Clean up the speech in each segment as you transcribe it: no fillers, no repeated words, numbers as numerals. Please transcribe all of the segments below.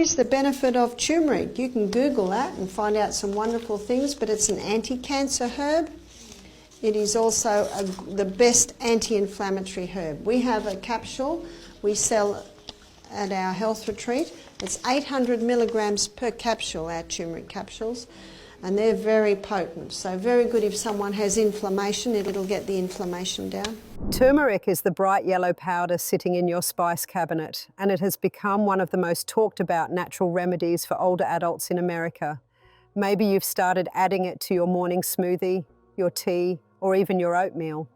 here's the benefit of turmeric. You can Google that and find out some wonderful things, but it's an anti-cancer herb. It is also the best anti-inflammatory herb. We have a capsule we sell at our health retreat. It's 800 milligrams per capsule, our turmeric capsules, and they're very potent. So very good if someone has inflammation, it'll get the inflammation down. Turmeric is the bright yellow powder sitting in your spice cabinet, and it has become one of the most talked about natural remedies for older adults in America. Maybe you've started adding it to your morning smoothie, your tea, or even your oatmeal.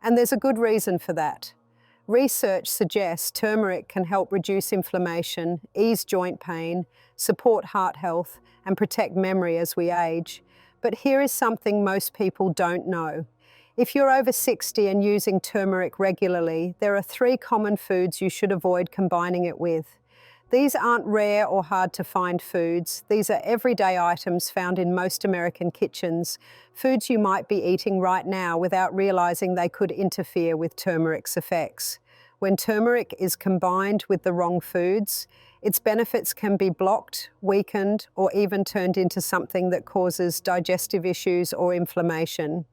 And there's a good reason for that. Research suggests turmeric can help reduce inflammation, ease joint pain, support heart health, and protect memory as we age. But here is something most people don't know. If you're over 60 and using turmeric regularly, there are 3 common foods you should avoid combining it with. These aren't rare or hard to find foods. These are everyday items found in most American kitchens, foods you might be eating right now without realizing they could interfere with turmeric's effects. When turmeric is combined with the wrong foods, its benefits can be blocked, weakened, or even turned into something that causes digestive issues or inflammation.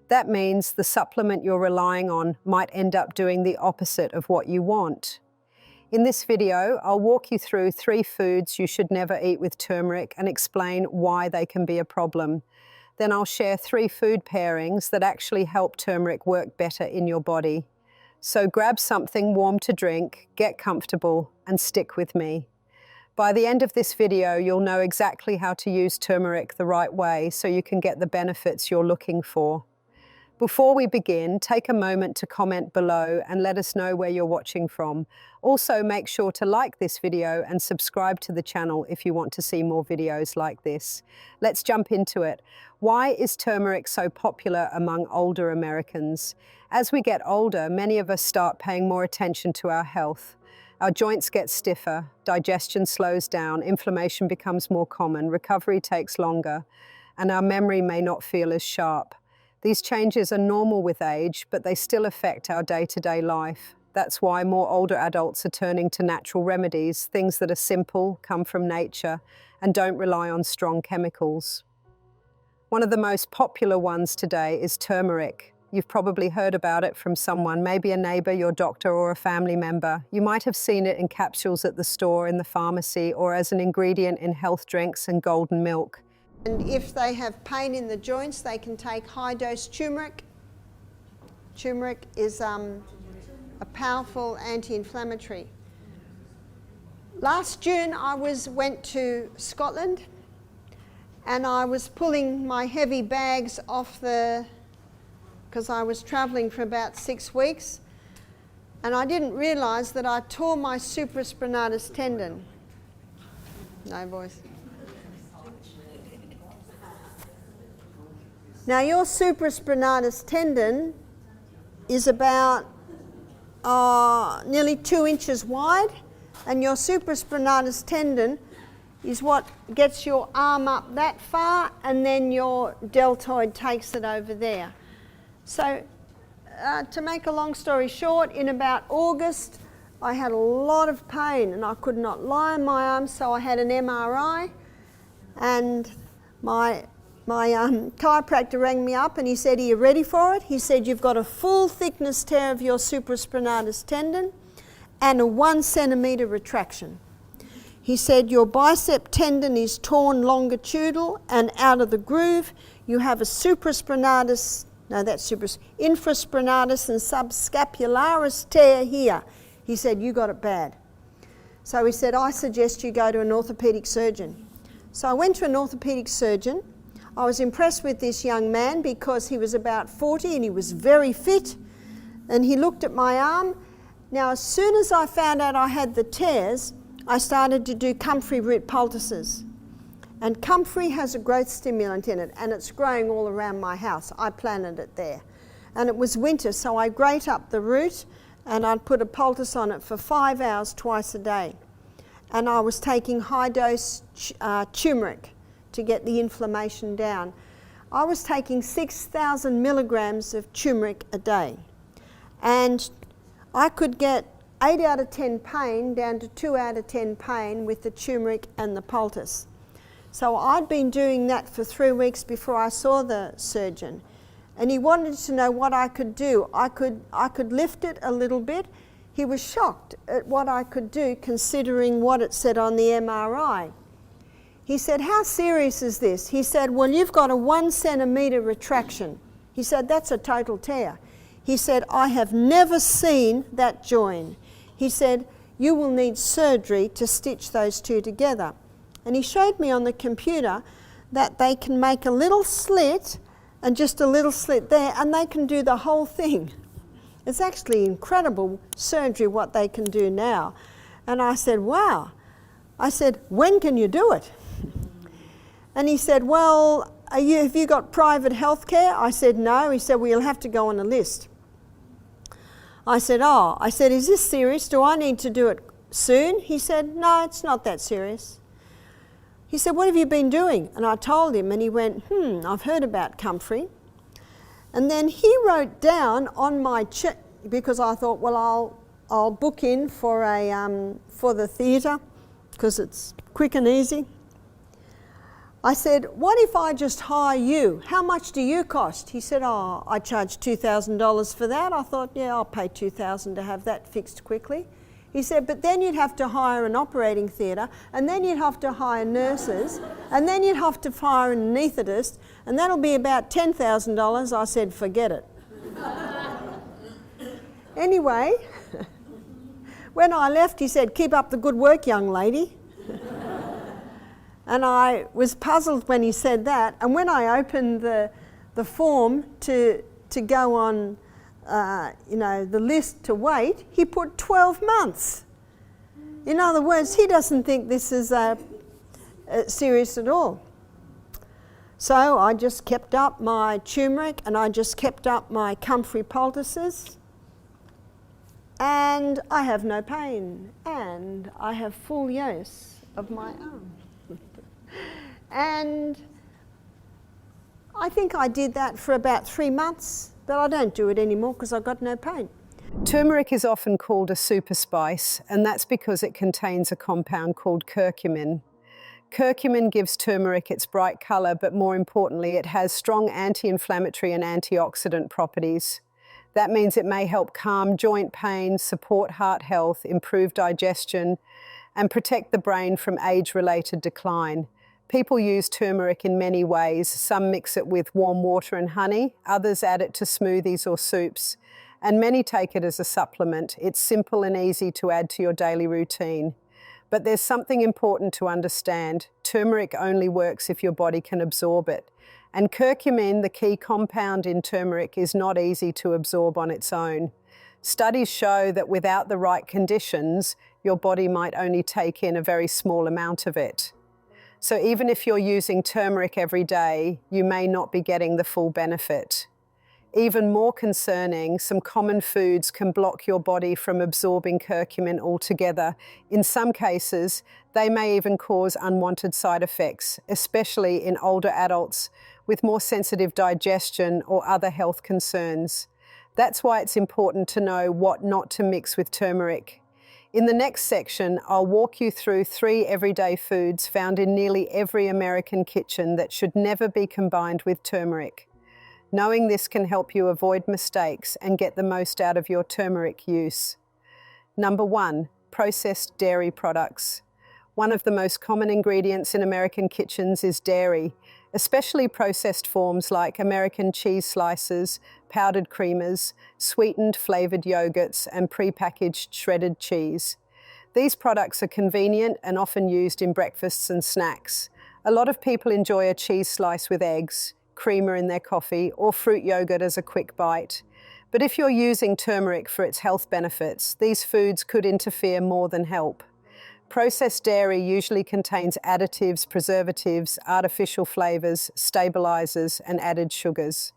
That means the supplement you're relying on might end up doing the opposite of what you want. In this video, I'll walk you through 3 foods you should never eat with turmeric and explain why they can be a problem. Then I'll share 3 food pairings that actually help turmeric work better in your body. So grab something warm to drink, get comfortable, and stick with me. By the end of this video, you'll know exactly how to use turmeric the right way so you can get the benefits you're looking for. Before we begin, take a moment to comment below and let us know where you're watching from. Also, make sure to like this video and subscribe to the channel if you want to see more videos like this. Let's jump into it. Why is turmeric so popular among older Americans? As we get older, many of us start paying more attention to our health. Our joints get stiffer, digestion slows down, inflammation becomes more common, recovery takes longer, and our memory may not feel as sharp. These changes are normal with age, but they still affect our day-to-day life. That's why more older adults are turning to natural remedies, things that are simple, come from nature, and don't rely on strong chemicals. One of the most popular ones today is turmeric. You've probably heard about it from someone, maybe a neighbor, your doctor, or a family member. You might have seen it in capsules at the store, in the pharmacy, or as an ingredient in health drinks and golden milk. And if they have pain in the joints, they can take high-dose turmeric. Turmeric is a powerful anti-inflammatory. Last June, I went to Scotland, and I was pulling my heavy bags off because I was travelling for about 6 weeks, and I didn't realise that I tore my supraspinatus tendon. No voice. Now your supraspinatus tendon is about nearly 2 inches wide, and your supraspinatus tendon is what gets your arm up that far, and then your deltoid takes it over there. So to make a long story short, in about August I had a lot of pain and I could not lie on my arm, so I had an MRI, and my chiropractor rang me up and he said, "Are you ready for it?" He said, "You've got a full thickness tear of your supraspinatus tendon and a 1 centimetre retraction." He said, "Your bicep tendon is torn longitudinal and out of the groove. You have a infraspinatus and subscapularis tear here." He said, "You got it bad." So he said, "I suggest you go to an orthopaedic surgeon." So I went to an orthopaedic surgeon. I was impressed with this young man because he was about 40 and he was very fit, and he looked at my arm. Now, as soon as I found out I had the tears, I started to do comfrey root poultices. And comfrey has a growth stimulant in it, and it's growing all around my house. I planted it there. And it was winter, so I grate up the root and I'd put a poultice on it for 5 hours twice a day. And I was taking high-dose turmeric to get the inflammation down. I was taking 6,000 milligrams of turmeric a day. And I could get 8 out of 10 pain down to 2 out of 10 pain with the turmeric and the poultice. So I'd been doing that for 3 weeks before I saw the surgeon, and he wanted to know what I could do. I could lift it a little bit. He was shocked at what I could do considering what it said on the MRI. He said, "How serious is this?" He said, "Well, you've got a 1 centimetre retraction." He said, "That's a total tear." He said, "I have never seen that join." He said, "You will need surgery to stitch those two together." And he showed me on the computer that they can make a little slit and just a little slit there, and they can do the whole thing. It's actually incredible surgery what they can do now. And I said, "Wow." I said, "When can you do it?" And he said, "Well, have you got private health care?" I said, "No." He said, "Well, you'll have to go on a list." I said, "Oh." I said, "Is this serious? Do I need to do it soon?" He said, "No, it's not that serious." He said, "What have you been doing?" And I told him, and he went, "I've heard about comfrey." And then he wrote down on my check, because I thought, well, I'll book in for for the theatre because it's quick and easy. I said, "What if I just hire you? How much do you cost?" He said, "Oh, I charge $2,000 for that." I thought, "Yeah, I'll pay $2,000 to have that fixed quickly." He said, "But then you'd have to hire an operating theatre, and then you'd have to hire nurses, and then you'd have to hire an anaesthetist, and that'll be about $10,000. I said, "Forget it." Anyway, when I left, he said, "Keep up the good work, young lady." And I was puzzled when he said that. And when I opened the form to go on, the list to wait, he put 12 months. In other words, he doesn't think this is serious at all. So I just kept up my turmeric, and I just kept up my comfrey poultices, and I have no pain, and I have full use of my arm. And I think I did that for about 3 months, but I don't do it anymore because I've got no pain. Turmeric is often called a super spice, and that's because it contains a compound called curcumin. Curcumin gives turmeric its bright colour, but more importantly, it has strong anti-inflammatory and antioxidant properties. That means it may help calm joint pain, support heart health, improve digestion, and protect the brain from age-related decline. People use turmeric in many ways. Some mix it with warm water and honey, others add it to smoothies or soups, and many take it as a supplement. It's simple and easy to add to your daily routine. But there's something important to understand. Turmeric only works if your body can absorb it. And curcumin, the key compound in turmeric, is not easy to absorb on its own. Studies show that without the right conditions, your body might only take in a very small amount of it. So even if you're using turmeric every day, you may not be getting the full benefit. Even more concerning, some common foods can block your body from absorbing curcumin altogether. In some cases, they may even cause unwanted side effects, especially in older adults with more sensitive digestion or other health concerns. That's why it's important to know what not to mix with turmeric. In the next section, I'll walk you through 3 everyday foods found in nearly every American kitchen that should never be combined with turmeric. Knowing this can help you avoid mistakes and get the most out of your turmeric use. Number 1, processed dairy products. One of the most common ingredients in American kitchens is dairy, especially processed forms like American cheese slices, powdered creamers, sweetened flavoured yogurts, and prepackaged shredded cheese. These products are convenient and often used in breakfasts and snacks. A lot of people enjoy a cheese slice with eggs, creamer in their coffee, or fruit yogurt as a quick bite. But if you're using turmeric for its health benefits, these foods could interfere more than help. Processed dairy usually contains additives, preservatives, artificial flavours, stabilisers, and added sugars.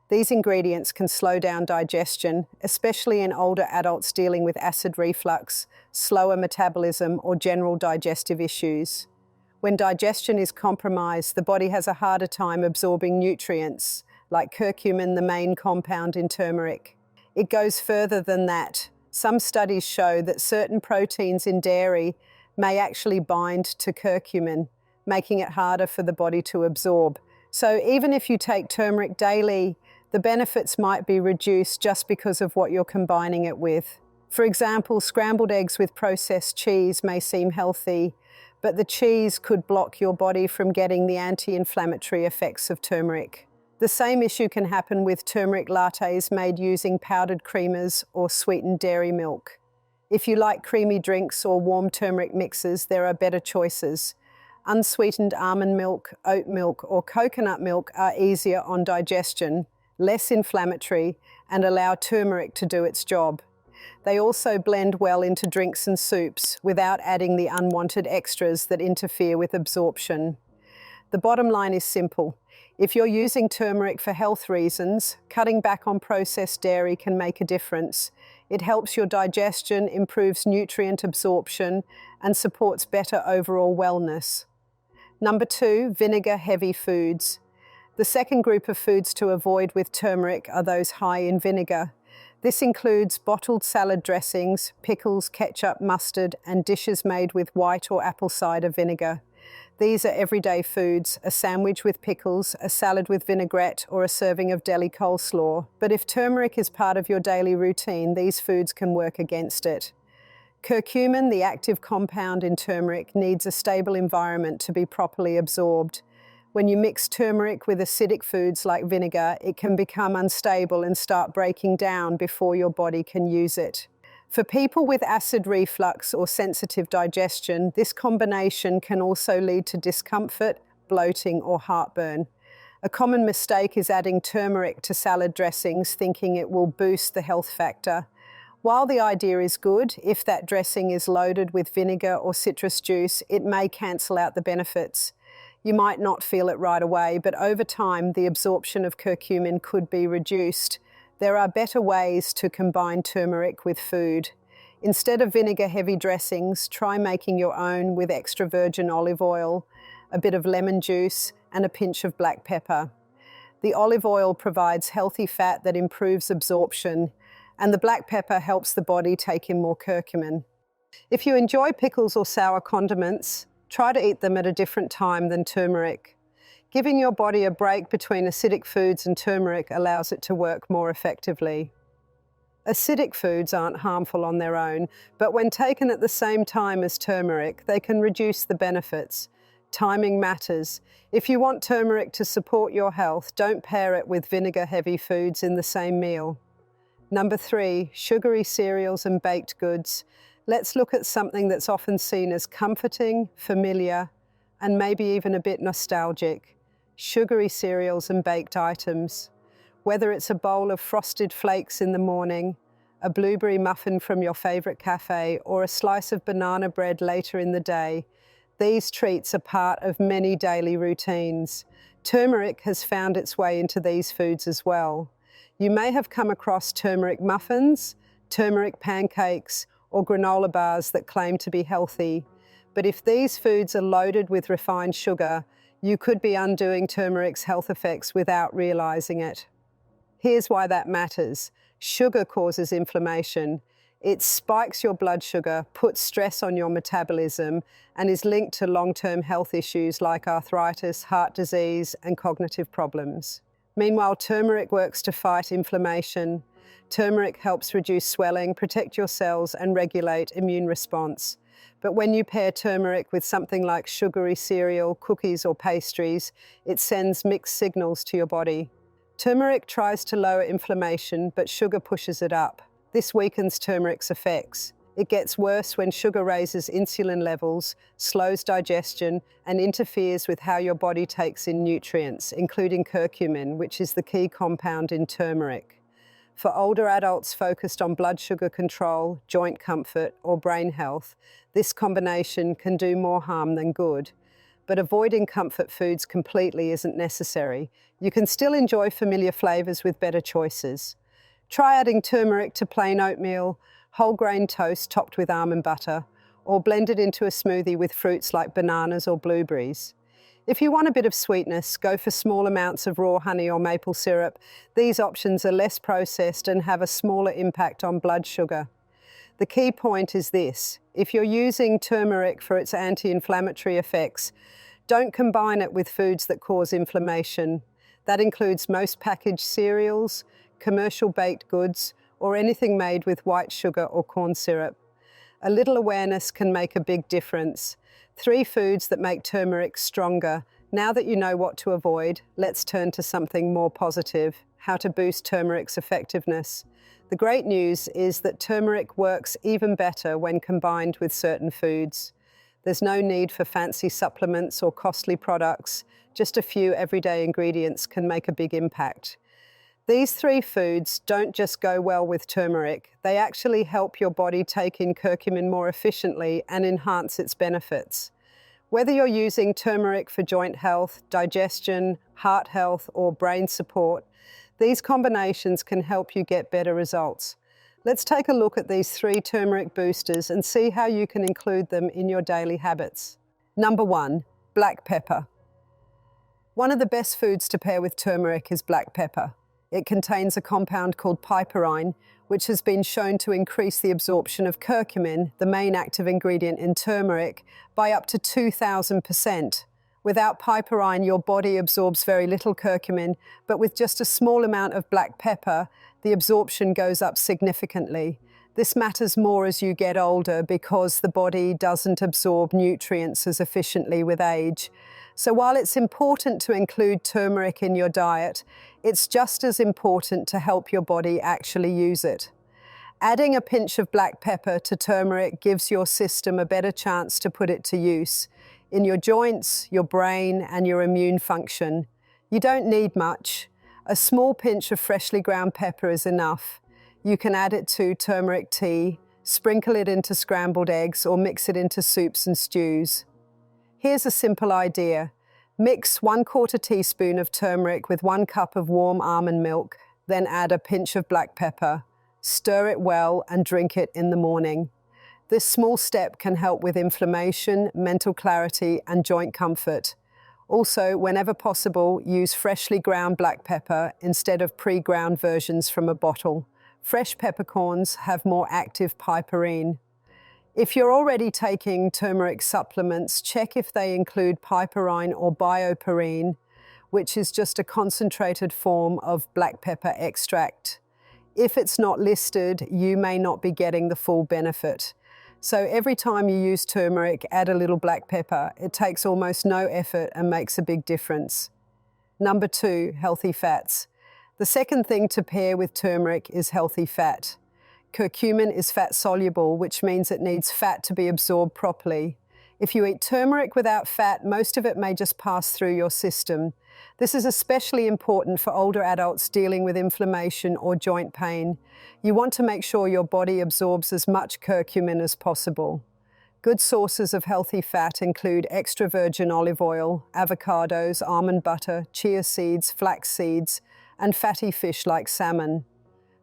These ingredients can slow down digestion, especially in older adults dealing with acid reflux, slower metabolism, or general digestive issues. When digestion is compromised, the body has a harder time absorbing nutrients, like curcumin, the main compound in turmeric. It goes further than that. Some studies show that certain proteins in dairy may actually bind to curcumin, making it harder for the body to absorb. So even if you take turmeric daily, the benefits might be reduced just because of what you're combining it with. For example, scrambled eggs with processed cheese may seem healthy, but the cheese could block your body from getting the anti-inflammatory effects of turmeric. The same issue can happen with turmeric lattes made using powdered creamers or sweetened dairy milk. If you like creamy drinks or warm turmeric mixes, there are better choices. Unsweetened almond milk, oat milk, or coconut milk are easier on digestion, less inflammatory, and allow turmeric to do its job. They also blend well into drinks and soups without adding the unwanted extras that interfere with absorption. The bottom line is simple. If you're using turmeric for health reasons, cutting back on processed dairy can make a difference. It helps your digestion, improves nutrient absorption, and supports better overall wellness. Number 2, vinegar-heavy foods. The second group of foods to avoid with turmeric are those high in vinegar. This includes bottled salad dressings, pickles, ketchup, mustard, and dishes made with white or apple cider vinegar. These are everyday foods, a sandwich with pickles, a salad with vinaigrette, or a serving of deli coleslaw. But if turmeric is part of your daily routine, these foods can work against it. Curcumin, the active compound in turmeric, needs a stable environment to be properly absorbed. When you mix turmeric with acidic foods like vinegar, it can become unstable and start breaking down before your body can use it. For people with acid reflux or sensitive digestion, this combination can also lead to discomfort, bloating, or heartburn. A common mistake is adding turmeric to salad dressings, thinking it will boost the health factor. While the idea is good, if that dressing is loaded with vinegar or citrus juice, it may cancel out the benefits. You might not feel it right away, but over time, the absorption of curcumin could be reduced. There are better ways to combine turmeric with food. Instead of vinegar-heavy dressings, try making your own with extra virgin olive oil, a bit of lemon juice, and a pinch of black pepper. The olive oil provides healthy fat that improves absorption, and the black pepper helps the body take in more curcumin. If you enjoy pickles or sour condiments, try to eat them at a different time than turmeric. Giving your body a break between acidic foods and turmeric allows it to work more effectively. Acidic foods aren't harmful on their own, but when taken at the same time as turmeric, they can reduce the benefits. Timing matters. If you want turmeric to support your health, don't pair it with vinegar-heavy foods in the same meal. Number 3, sugary cereals and baked goods. Let's look at something that's often seen as comforting, familiar, and maybe even a bit nostalgic. Sugary cereals and baked items. Whether it's a bowl of frosted flakes in the morning, a blueberry muffin from your favorite cafe, or a slice of banana bread later in the day, these treats are part of many daily routines. Turmeric has found its way into these foods as well. You may have come across turmeric muffins, turmeric pancakes, or granola bars that claim to be healthy. But if these foods are loaded with refined sugar, you could be undoing turmeric's health effects without realizing it. Here's why that matters. Sugar causes inflammation. It spikes your blood sugar, puts stress on your metabolism, and is linked to long-term health issues like arthritis, heart disease, and cognitive problems. Meanwhile, turmeric works to fight inflammation. Turmeric helps reduce swelling, protect your cells, and regulate immune response. But when you pair turmeric with something like sugary cereal, cookies, or pastries, it sends mixed signals to your body. Turmeric tries to lower inflammation, but sugar pushes it up. This weakens turmeric's effects. It gets worse when sugar raises insulin levels, slows digestion, and interferes with how your body takes in nutrients, including curcumin, which is the key compound in turmeric. For older adults focused on blood sugar control, joint comfort, or brain health, this combination can do more harm than good. But avoiding comfort foods completely isn't necessary. You can still enjoy familiar flavors with better choices. Try adding turmeric to plain oatmeal, whole grain toast topped with almond butter, or blend it into a smoothie with fruits like bananas or blueberries. If you want a bit of sweetness, go for small amounts of raw honey or maple syrup. These options are less processed and have a smaller impact on blood sugar. The key point is this: if you're using turmeric for its anti-inflammatory effects, don't combine it with foods that cause inflammation. That includes most packaged cereals, commercial baked goods, or anything made with white sugar or corn syrup. A little awareness can make a big difference. 3 foods that make turmeric stronger. Now that you know what to avoid, let's turn to something more positive: how to boost turmeric's effectiveness. The great news is that turmeric works even better when combined with certain foods. There's no need for fancy supplements or costly products. Just a few everyday ingredients can make a big impact. These 3 foods don't just go well with turmeric, they actually help your body take in curcumin more efficiently and enhance its benefits. Whether you're using turmeric for joint health, digestion, heart health, or brain support, these combinations can help you get better results. Let's take a look at these 3 turmeric boosters and see how you can include them in your daily habits. Number 1, black pepper. One of the best foods to pair with turmeric is black pepper. It contains a compound called piperine, which has been shown to increase the absorption of curcumin, the main active ingredient in turmeric, by up to 2,000%. Without piperine, your body absorbs very little curcumin, but with just a small amount of black pepper, the absorption goes up significantly. This matters more as you get older because the body doesn't absorb nutrients as efficiently with age. So while it's important to include turmeric in your diet, it's just as important to help your body actually use it. Adding a pinch of black pepper to turmeric gives your system a better chance to put it to use in your joints, your brain, and your immune function. You don't need much. A small pinch of freshly ground pepper is enough. You can add it to turmeric tea, sprinkle it into scrambled eggs, or mix it into soups and stews. Here's a simple idea. Mix 1/4 teaspoon of turmeric with 1 cup of warm almond milk, then add a pinch of black pepper. Stir it well and drink it in the morning. This small step can help with inflammation, mental clarity, and joint comfort. Also, whenever possible, use freshly ground black pepper instead of pre-ground versions from a bottle. Fresh peppercorns have more active piperine. If you're already taking turmeric supplements, check if they include piperine or bioperine, which is just a concentrated form of black pepper extract. If it's not listed, you may not be getting the full benefit. So every time you use turmeric, add a little black pepper. It takes almost no effort and makes a big difference. Number 2, healthy fats. The second thing to pair with turmeric is healthy fat. Curcumin is fat soluble, which means it needs fat to be absorbed properly. If you eat turmeric without fat, most of it may just pass through your system. This is especially important for older adults dealing with inflammation or joint pain. You want to make sure your body absorbs as much curcumin as possible. Good sources of healthy fat include extra virgin olive oil, avocados, almond butter, chia seeds, flax seeds, and fatty fish like salmon.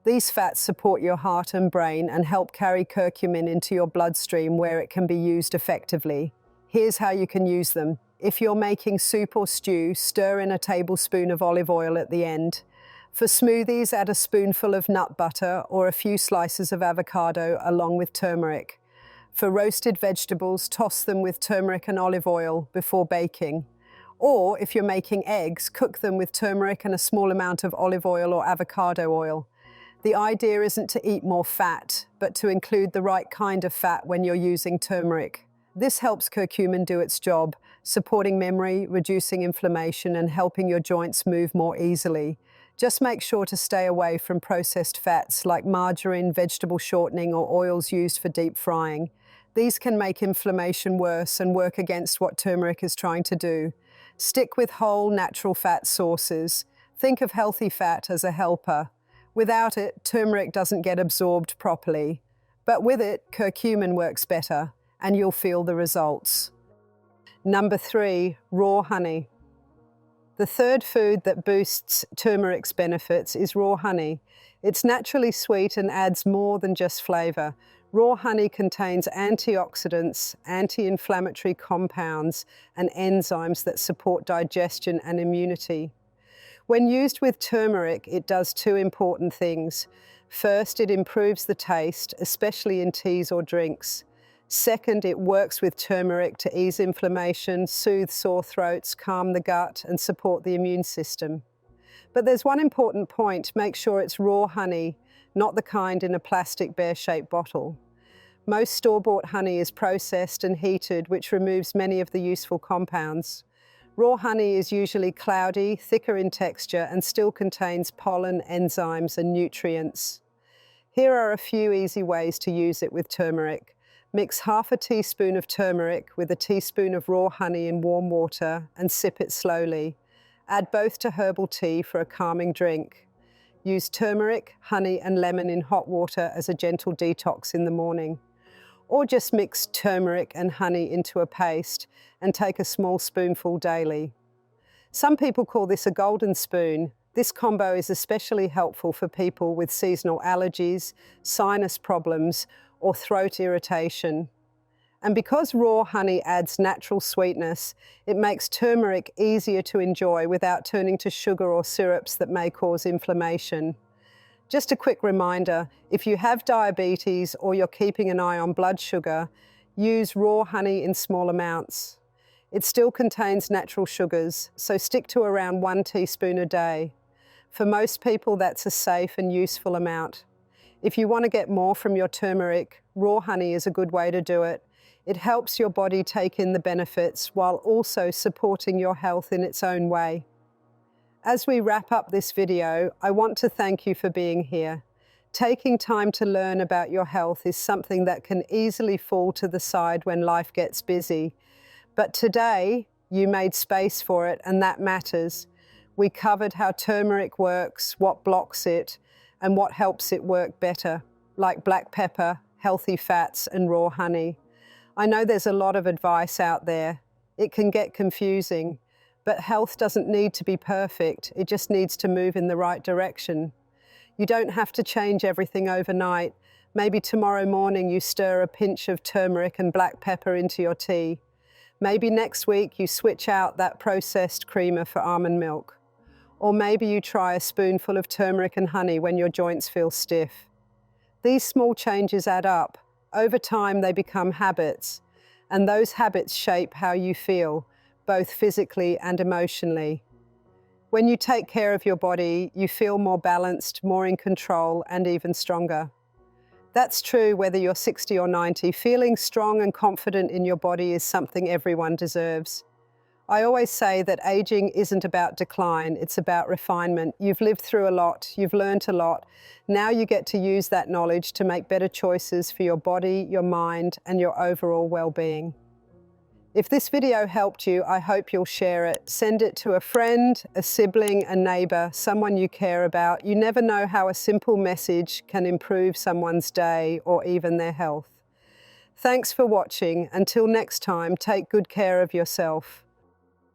These fats support your heart and brain and help carry curcumin into your bloodstream where it can be used effectively. Here's how you can use them. If you're making soup or stew, stir in a tablespoon of olive oil at the end. For smoothies, add a spoonful of nut butter or a few slices of avocado along with turmeric. For roasted vegetables, toss them with turmeric and olive oil before baking. Or if you're making eggs, cook them with turmeric and a small amount of olive oil or avocado oil. The idea isn't to eat more fat, but to include the right kind of fat when you're using turmeric. This helps curcumin do its job, supporting memory, reducing inflammation, and helping your joints move more easily. Just make sure to stay away from processed fats like margarine, vegetable shortening, or oils used for deep frying. These can make inflammation worse and work against what turmeric is trying to do. Stick with whole, natural fat sources. Think of healthy fat as a helper. Without it, turmeric doesn't get absorbed properly. But with it, curcumin works better, and you'll feel the results. Number 3, raw honey. The third food that boosts turmeric's benefits is raw honey. It's naturally sweet and adds more than just flavor. Raw honey contains antioxidants, anti-inflammatory compounds, and enzymes that support digestion and immunity. When used with turmeric, it does two important things. First, it improves the taste, especially in teas or drinks. Second, it works with turmeric to ease inflammation, soothe sore throats, calm the gut, and support the immune system. But there's one important point: make sure it's raw honey, not the kind in a plastic bear-shaped bottle. Most store-bought honey is processed and heated, which removes many of the useful compounds. Raw honey is usually cloudy, thicker in texture, and still contains pollen, enzymes, and nutrients. Here are a few easy ways to use it with turmeric. Mix half a teaspoon of turmeric with a teaspoon of raw honey in warm water and sip it slowly. Add both to herbal tea for a calming drink. Use turmeric, honey, and lemon in hot water as a gentle detox in the morning. Or just mix turmeric and honey into a paste and take a small spoonful daily. Some people call this a golden spoon. This combo is especially helpful for people with seasonal allergies, sinus problems, or throat irritation. And because raw honey adds natural sweetness, it makes turmeric easier to enjoy without turning to sugar or syrups that may cause inflammation. Just a quick reminder, if you have diabetes or you're keeping an eye on blood sugar, use raw honey in small amounts. It still contains natural sugars, so stick to around 1 teaspoon a day. For most people, that's a safe and useful amount. If you want to get more from your turmeric, raw honey is a good way to do it. It helps your body take in the benefits while also supporting your health in its own way. As we wrap up this video, I want to thank you for being here. Taking time to learn about your health is something that can easily fall to the side when life gets busy. But today, you made space for it, and that matters. We covered how turmeric works, what blocks it, and what helps it work better, like black pepper, healthy fats, and raw honey. I know there's a lot of advice out there. It can get confusing, but health doesn't need to be perfect. It just needs to move in the right direction. You don't have to change everything overnight. Maybe tomorrow morning you stir a pinch of turmeric and black pepper into your tea. Maybe next week you switch out that processed creamer for almond milk. Or maybe you try a spoonful of turmeric and honey when your joints feel stiff. These small changes add up. Over time, they become habits, and those habits shape how you feel, both physically and emotionally. When you take care of your body, you feel more balanced, more in control, and even stronger. That's true whether you're 60 or 90. Feeling strong and confident in your body is something everyone deserves. I always say that aging isn't about decline, it's about refinement. You've lived through a lot, you've learned a lot. Now you get to use that knowledge to make better choices for your body, your mind, and your overall well-being. If this video helped you, I hope you'll share it. Send it to a friend, a sibling, a neighbor, someone you care about. You never know how a simple message can improve someone's day or even their health. Thanks for watching. Until next time, take good care of yourself.